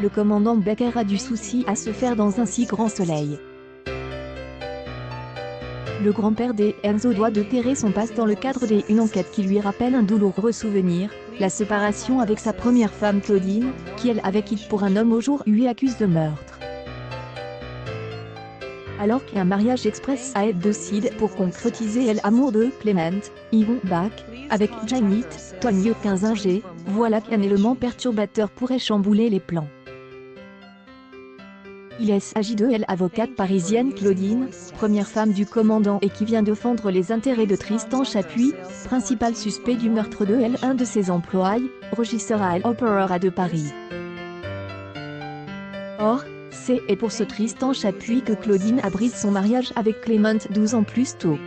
Le commandant Baker a du souci à se faire dans un si grand soleil. Le grand-père des Enzo doit déterrer son passe dans le cadre d'une enquête qui lui rappelle un douloureux souvenir, la séparation avec sa première femme Claudine, qui elle avait quitté pour un homme au jour lui accuse de meurtre. Alors qu'un mariage express a été décidé pour concrétiser l'amour de Clement, Yvon Bach, avec Janet Toigneau 15G, voilà qu'un élément perturbateur pourrait chambouler les plans. Il s'agit de l'avocate parisienne Claudine, première femme du commandant et qui vient défendre les intérêts de Tristan Chapuis, principal suspect du meurtre de un de ses employés, régisseur à l'Opéra de Paris. Or, c'est pour ce Tristan Chapuis que Claudine a brisé son mariage avec Clement 12 ans plus tôt.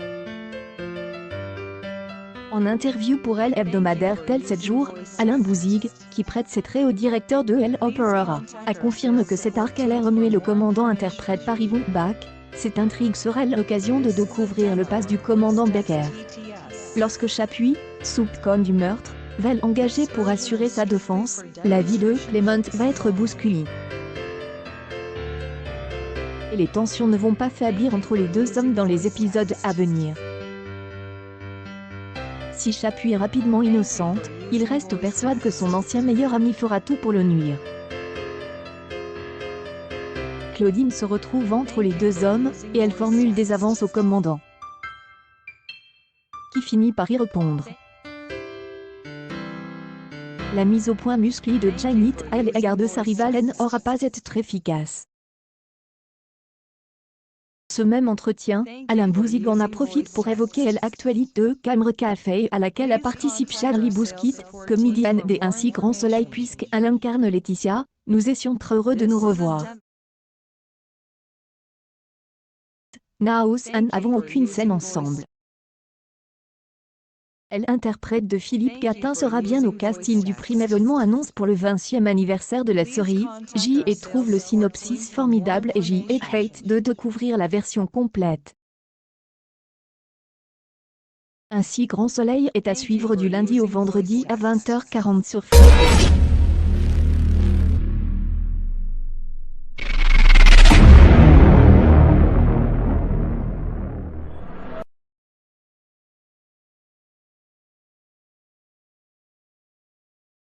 En interview pour l'hebdomadaire Tel 7 jours, Alain Bouzigues, qui prête ses traits au directeur de l'Opéra, a confirmé que cet arc allait remuer le commandant interprète par Yvon Bach. Cette intrigue serait l'occasion de découvrir le passé du commandant Baker. Lorsque Chapuis, soupçonne du meurtre, va l'engager pour assurer sa défense, la vie de Clement va être bousculée. Et les tensions ne vont pas faiblir entre les deux hommes dans les épisodes à venir. Si Chapuis est rapidement innocente, il reste persuadé que son ancien meilleur ami fera tout pour le nuire. Claudine se retrouve entre les deux hommes, et elle formule des avances au commandant, qui finit par y répondre. La mise au point musclée de Janet à l'égard de sa rivale n'aura pas été très efficace. Ce même entretien, Alain Bouzigues en a profité pour évoquer l'actualité de Camera Café à laquelle participe Charlie Bousquet, comédienne des Ainsi Grand Soleil puisqu'elle incarne Laetitia. Nous étions très heureux de nous revoir. Nous n'avons aucune scène ensemble. Elle interprète de Philippe Catin sera bien au casting du prime événement annonce pour le 20e anniversaire de la série. J'y trouve le synopsis formidable et j'y ai hâte de découvrir la version complète. Ainsi Grand Soleil est à suivre du lundi au vendredi à 20h40 sur France.